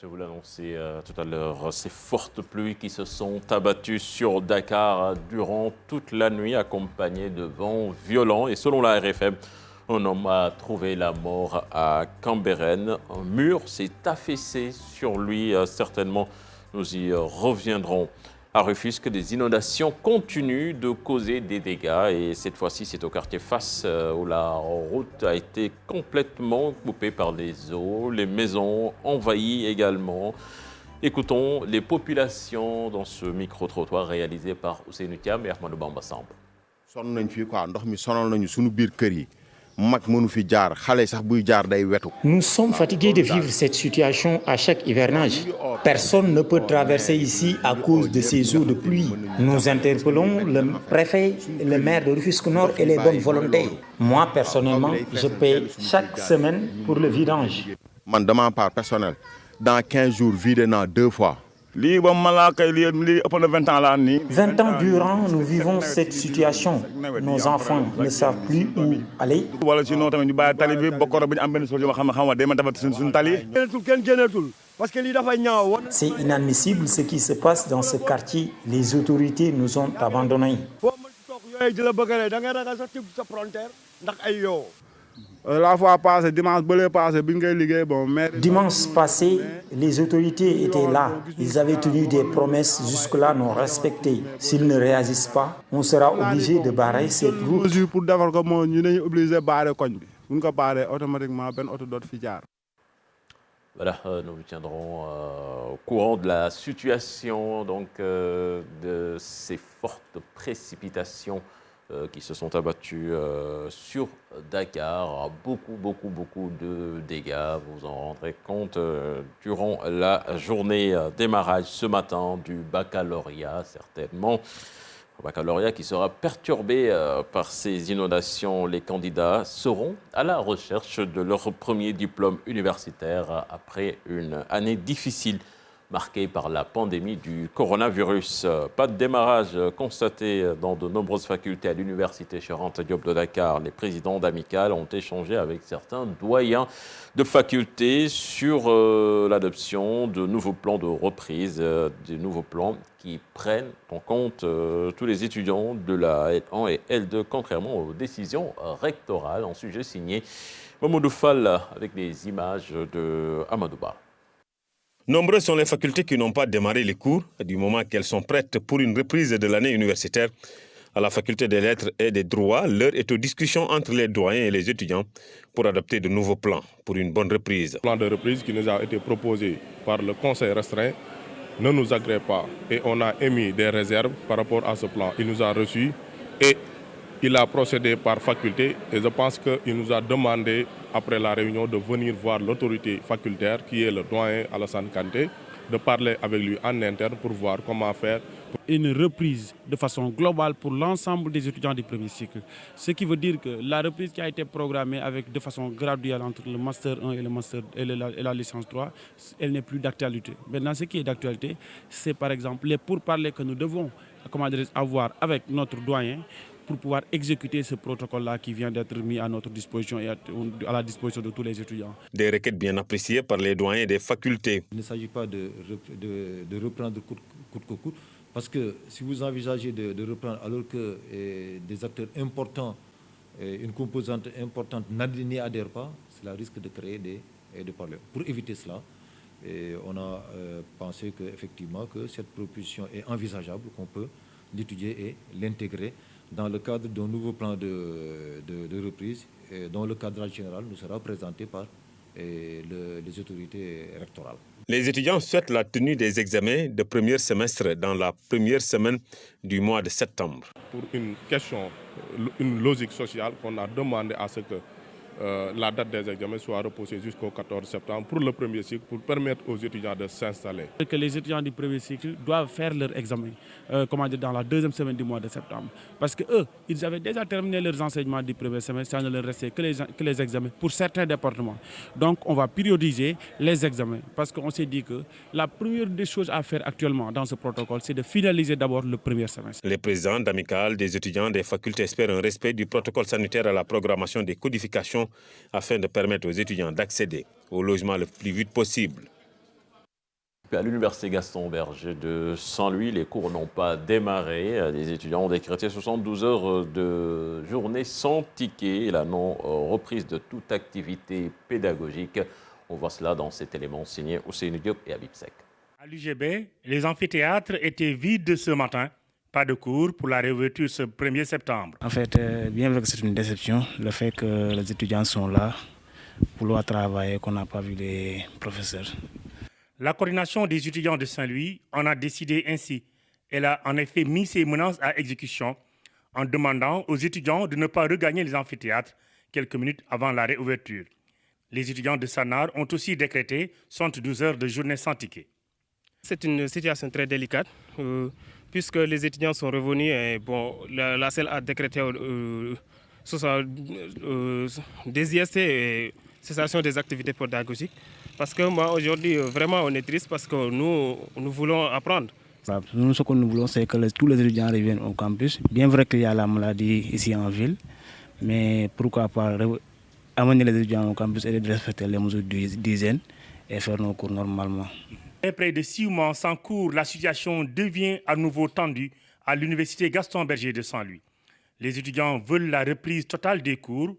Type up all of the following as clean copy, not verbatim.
je vous l'annonçais tout à l'heure, ces fortes pluies qui se sont abattues sur Dakar durant toute la nuit, accompagnées de vents violents. Et selon la RFM, un homme a trouvé la mort à Cambérène. Un mur s'est affaissé sur lui, certainement. Nous y reviendrons. À Rufisque, des inondations continuent de causer des dégâts et cette fois-ci, c'est au quartier Fass où la route a été complètement coupée par les eaux, les maisons envahies également. Écoutons les populations dans ce micro-trottoir réalisé par Ousseynou Thiam et Ahmadou Bamba Samb. Nous sommes fatigués de vivre cette situation à chaque hivernage. Personne ne peut traverser ici à cause de ces eaux de pluie. Nous interpellons le préfet, le maire de Rufisque Nord et les bonnes volontés. Moi, personnellement, je paie chaque semaine pour le vidange. De ma part personnelle, dans 15 jours, vide 2 fois. 20 ans durant, nous vivons cette situation. Nos enfants ne savent plus où aller. C'est inadmissible ce qui se passe dans ce quartier. Les autorités nous ont abandonnés. La fois passée, dimanche passé, les autorités étaient là. Ils avaient tenu des promesses jusque-là non respectées. S'ils ne réagissent pas, on sera obligé de barrer cette route. Voilà, nous vous tiendrons au courant de la situation de ces fortes précipitations qui se sont abattus sur Dakar. Beaucoup de dégâts. Vous en rendrez compte durant la journée démarrage ce matin du baccalauréat, certainement. Un baccalauréat qui sera perturbé par ces inondations. Les candidats seront à la recherche de leur premier diplôme universitaire après une année difficile marquée par la pandémie du coronavirus. Pas de démarrage constaté dans de nombreuses facultés à l'université Cheikh Anta Diop de Dakar. Les présidents d'amicales ont échangé avec certains doyens de facultés sur l'adoption de nouveaux plans de reprise, des nouveaux plans qui prennent en compte tous les étudiants de la L1 et L2, contrairement aux décisions rectorales. En sujet signé Mamadou Fall avec des images de Amadouba. Nombreuses sont les facultés qui n'ont pas démarré les cours du moment qu'elles sont prêtes pour une reprise de l'année universitaire. À la faculté des lettres et des droits, l'heure est aux discussions entre les doyens et les étudiants pour adopter de nouveaux plans pour une bonne reprise. Le plan de reprise qui nous a été proposé par le conseil restreint ne nous agrée pas et on a émis des réserves par rapport à ce plan. Il nous a reçus et il a procédé par faculté et je pense qu'il nous a demandé, après la réunion, de venir voir l'autorité facultaire, qui est le doyen Alassane Kanté, de parler avec lui en interne pour voir comment faire. Une reprise de façon globale pour l'ensemble des étudiants du premier cycle. Ce qui veut dire que la reprise qui a été programmée de façon graduelle entre le Master 1 et la licence 3, elle n'est plus d'actualité. Maintenant, ce qui est d'actualité, c'est par exemple les pourparlers que nous devons avoir avec notre doyen pour pouvoir exécuter ce protocole-là qui vient d'être mis à notre disposition et à la disposition de tous les étudiants. Des requêtes bien appréciées par les doyens des facultés. Il ne s'agit pas de reprendre coûte que coûte, parce que si vous envisagez de reprendre alors que des acteurs importants, une composante importante n'y adhère pas, cela risque de créer des problèmes. Pour éviter cela, on a pensé qu'effectivement que cette proposition est envisageable, qu'on peut l'étudier et l'intégrer dans le cadre d'un nouveau plan de reprise, dont le cadrage général nous sera présenté par les autorités rectorales. Les étudiants souhaitent la tenue des examens de premier semestre dans la première semaine du mois de septembre. Pour une question, une logique sociale, qu'on a demandé à ce que la date des examens soit repoussée jusqu'au 14 septembre pour le premier cycle, pour permettre aux étudiants de s'installer. Que les étudiants du premier cycle doivent faire leur examen dans la deuxième semaine du mois de septembre. Parce qu'eux, ils avaient déjà terminé leurs enseignements du premier semestre, ça ne leur restait que les examens pour certains départements. Donc on va périodiser les examens parce qu'on s'est dit que la première des choses à faire actuellement dans ce protocole, c'est de finaliser d'abord le premier semestre. Les présidents d'amicales des étudiants des facultés espèrent un respect du protocole sanitaire à la programmation des codifications afin de permettre aux étudiants d'accéder au logement le plus vite possible. Puis à l'université Gaston Berger de Saint-Louis, les cours n'ont pas démarré. Les étudiants ont décrété 72 heures de journée sans ticket et la non-reprise de toute activité pédagogique. On voit cela dans cet élément signé Ousseynou Diop et Habib Sek. À l'UGB, les amphithéâtres étaient vides ce matin. Pas de cours pour la réouverture ce 1er septembre. En fait, bien vrai que c'est une déception, le fait que les étudiants sont là, vouloir travailler, qu'on n'a pas vu les professeurs. La coordination des étudiants de Saint-Louis en a décidé ainsi. Elle a en effet mis ses menaces à exécution en demandant aux étudiants de ne pas regagner les amphithéâtres quelques minutes avant la réouverture. Les étudiants de Sanar ont aussi décrété 72 heures de journée sans ticket. C'est une situation très délicate puisque les étudiants sont revenus et la CEL a décrété des IST et cessation des activités pédagogiques. Parce que moi aujourd'hui vraiment on est triste parce que nous voulons apprendre. Nous, ce que nous voulons, c'est que tous les étudiants reviennent au campus. Bien vrai qu'il y a la maladie ici en ville, mais pourquoi pas amener les étudiants au campus et de respecter les mesures d'hygiène et faire nos cours normalement. Après de 6 mois sans cours, la situation devient à nouveau tendue à l'université Gaston Berger de Saint-Louis. Les étudiants veulent la reprise totale des cours,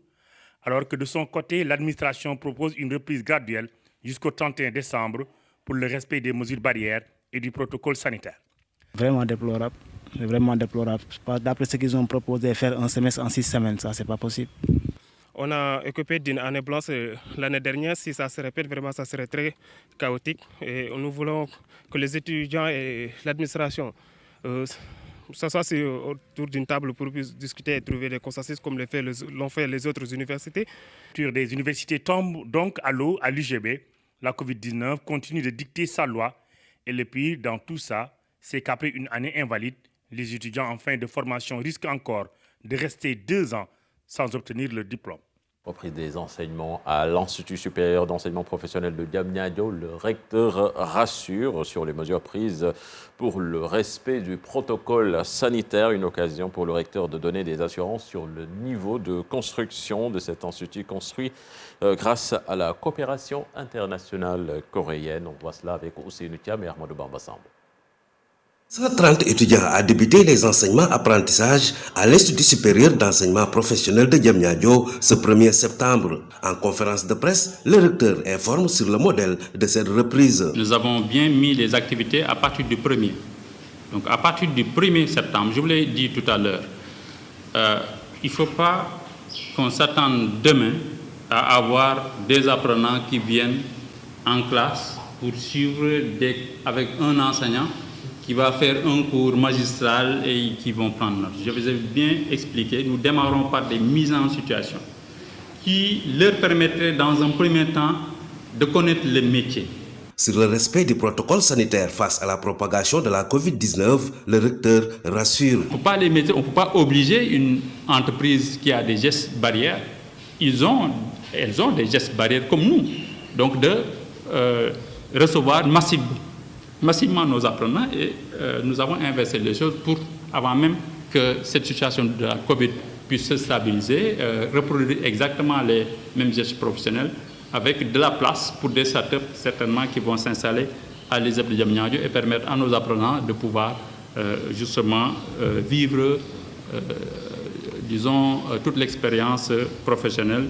alors que de son côté, l'administration propose une reprise graduelle jusqu'au 31 décembre pour le respect des mesures barrières et du protocole sanitaire. Vraiment déplorable. C'est vraiment déplorable. D'après ce qu'ils ont proposé, faire un semestre en 6 semaines, ça, c'est pas possible. On a occupé d'une année blanche l'année dernière. Si ça se répète, vraiment, ça serait très chaotique. Et nous voulons que les étudiants et l'administration s'assoient autour d'une table pour discuter et trouver des consensus comme l'ont fait les autres universités. Les universités tombent donc à l'eau à l'UGB. La Covid-19 continue de dicter sa loi. Et le pire dans tout ça, c'est qu'après une année invalide, les étudiants en fin de formation risquent encore de rester 2 ans sans obtenir le diplôme. Reprise des enseignements à l'Institut supérieur d'enseignement professionnel de Diamniadio, le recteur rassure sur les mesures prises pour le respect du protocole sanitaire. Une occasion pour le recteur de donner des assurances sur le niveau de construction de cet institut construit grâce à la coopération internationale coréenne. On voit cela avec Ousseynou Thiam et Armando Bamba-Sambo. 130 étudiants a débuté les enseignements apprentissages à l'Institut supérieur d'enseignement professionnel de Diamniadio ce 1er septembre. En conférence de presse, le recteur informe sur le modèle de cette reprise. Nous avons bien mis les activités à partir du 1er. Donc à partir du 1er septembre, je vous l'ai dit tout à l'heure, il ne faut pas qu'on s'attende demain à avoir des apprenants qui viennent en classe pour suivre avec un enseignant qui va faire un cours magistral et qui vont prendre note. Je vous ai bien expliqué, nous démarrons par des mises en situation qui leur permettraient dans un premier temps de connaître le métier. Sur le respect du protocole sanitaire face à la propagation de la Covid-19, le recteur rassure. On ne peut pas obliger une entreprise qui a des gestes barrières. Elles ont des gestes barrières comme nous. Donc de recevoir massivement nos apprenants et nous avons inversé les choses pour, avant même que cette situation de la Covid puisse se stabiliser, reproduire exactement les mêmes gestes professionnels avec de la place pour des startups certainement qui vont s'installer à l'ISEP de Diamniadio et permettre à nos apprenants de pouvoir justement vivre, toute l'expérience professionnelle,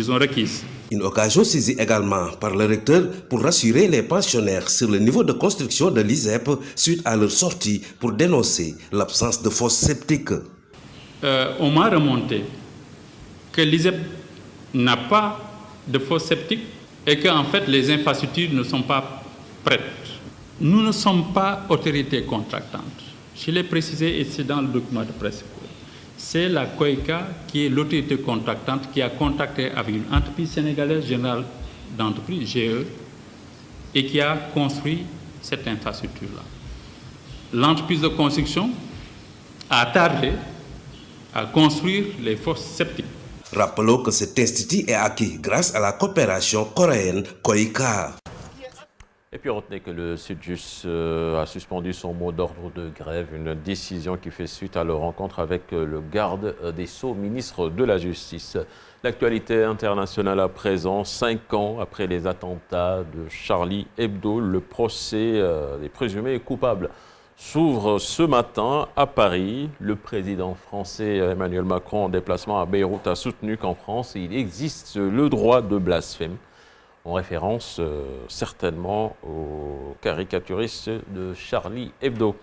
requise. Une occasion saisie également par le recteur pour rassurer les pensionnaires sur le niveau de construction de l'ISEP suite à leur sortie pour dénoncer l'absence de fosses septiques. On m'a remonté que l'ISEP n'a pas de fosses septiques et qu'en fait les infrastructures ne sont pas prêtes. Nous ne sommes pas autorité contractante. Je l'ai précisé et c'est dans le document de presse. C'est la COICA qui est l'autorité contractante qui a contacté avec une entreprise sénégalaise générale d'entreprise, GE, et qui a construit cette infrastructure-là. L'entreprise de construction a tardé à construire les fosses septiques. Rappelons que cet institut est acquis grâce à la coopération coréenne COICA. Et puis retenez que le Sytjust a suspendu son mot d'ordre de grève, une décision qui fait suite à leur rencontre avec le garde des Sceaux, ministre de la Justice. L'actualité internationale à présent, 5 ans après les attentats de Charlie Hebdo, le procès des présumés coupables s'ouvre ce matin à Paris. Le président français Emmanuel Macron, en déplacement à Beyrouth, a soutenu qu'en France, il existe le droit de blasphème, en référence certainement aux caricaturistes de Charlie Hebdo.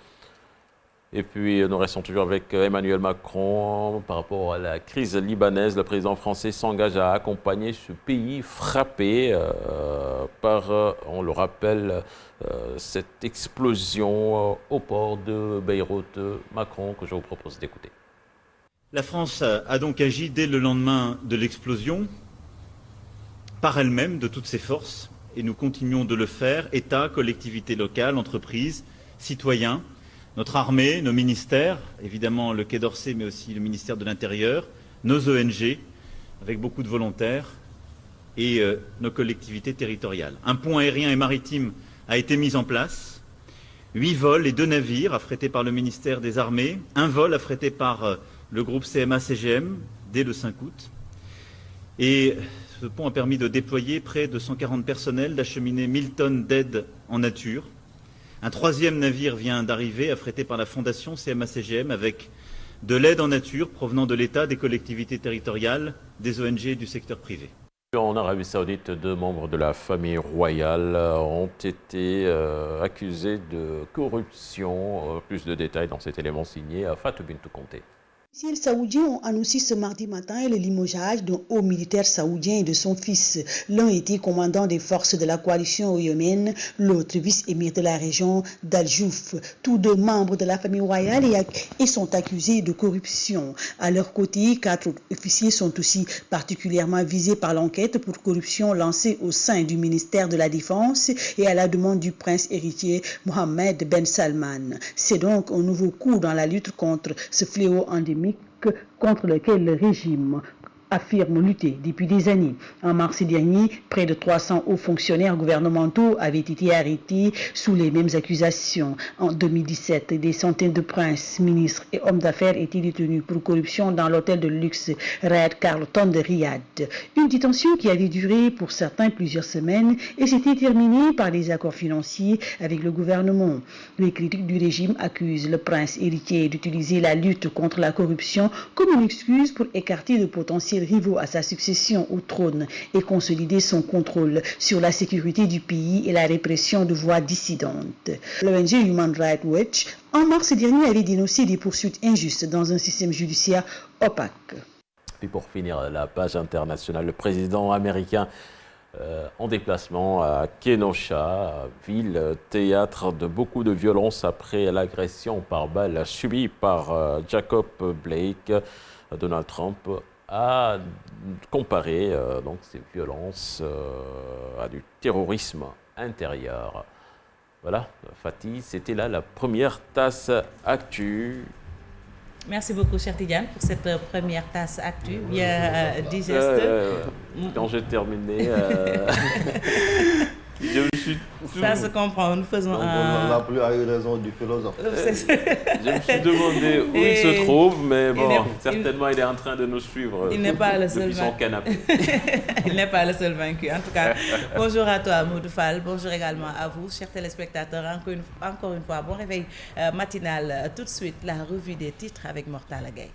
Et puis nous restons toujours avec Emmanuel Macron par rapport à la crise libanaise. Le président français s'engage à accompagner ce pays frappé par, on le rappelle, cette explosion au port de Beyrouth. Macron, que je vous propose d'écouter. La France a donc agi dès le lendemain de l'explosion, par elle-même, de toutes ses forces, et nous continuons de le faire, État, collectivités locales, entreprises, citoyens, notre armée, nos ministères, évidemment le Quai d'Orsay, mais aussi le ministère de l'Intérieur, nos ONG, avec beaucoup de volontaires, et nos collectivités territoriales. Un pont aérien et maritime a été mis en place, 8 vols et 2 navires affrétés par le ministère des Armées, un vol affrété par le groupe CMA-CGM dès le 5 août, et ce pont a permis de déployer près de 140 personnels, d'acheminer 1000 tonnes d'aide en nature. Un 3e navire vient d'arriver, affrété par la Fondation CMA-CGM, avec de l'aide en nature provenant de l'État, des collectivités territoriales, des ONG et du secteur privé. En Arabie Saoudite, 2 membres de la famille royale ont été accusés de corruption. Plus de détails dans cet élément signé à Fatou Bintou Conté. Les officiels saoudiens ont annoncé ce mardi matin le limogeage d'un haut militaire saoudien et de son fils. L'un était commandant des forces de la coalition au Yémen, l'autre vice-émir de la région d'Al-Jouf. Tous 2 membres de la famille royale et sont accusés de corruption. À leur côté, 4 autres officiers sont aussi particulièrement visés par l'enquête pour corruption lancée au sein du ministère de la Défense et à la demande du prince héritier Mohammed Ben Salman. C'est donc un nouveau coup dans la lutte contre ce fléau endémique contre lequel le régime affirme lutter depuis des années. En mars dernier, près de 300 hauts fonctionnaires gouvernementaux avaient été arrêtés sous les mêmes accusations. En 2017, des centaines de princes, ministres et hommes d'affaires étaient détenus pour corruption dans l'hôtel de luxe Ritz-Carlton de Riyad. Une détention qui avait duré pour certains plusieurs semaines et s'était terminée par des accords financiers avec le gouvernement. Les critiques du régime accusent le prince héritier d'utiliser la lutte contre la corruption comme une excuse pour écarter de potentiels rivaux à sa succession au trône et consolider son contrôle sur la sécurité du pays et la répression de voix dissidentes. L'ONG Human Rights Watch, en mars dernier, avait dénoncé des poursuites injustes dans un système judiciaire opaque. Et pour finir la page internationale, le président américain en déplacement à Kenosha, ville théâtre de beaucoup de violences après l'agression par balle subie par Jacob Blake. Donald Trump a comparé donc ces violences à du terrorisme intérieur. Voilà, Fatih, c'était là la première tasse actu. Merci beaucoup, cher Tidiane, pour cette première tasse actu bien digeste. Quand j'ai terminé, je me suis... Ça se comprend, nous faisons on n'a plus eu raison du philosophe. Je me suis demandé où il se trouve, mais bon, certainement il est en train de nous suivre depuis son canapé. Il n'est pas le seul vaincu. En tout cas, bonjour à toi, Maudou Fall. Bonjour également à vous, chers téléspectateurs. Encore une fois, bon réveil matinal. Tout de suite, la revue des titres avec Mortala Gaye.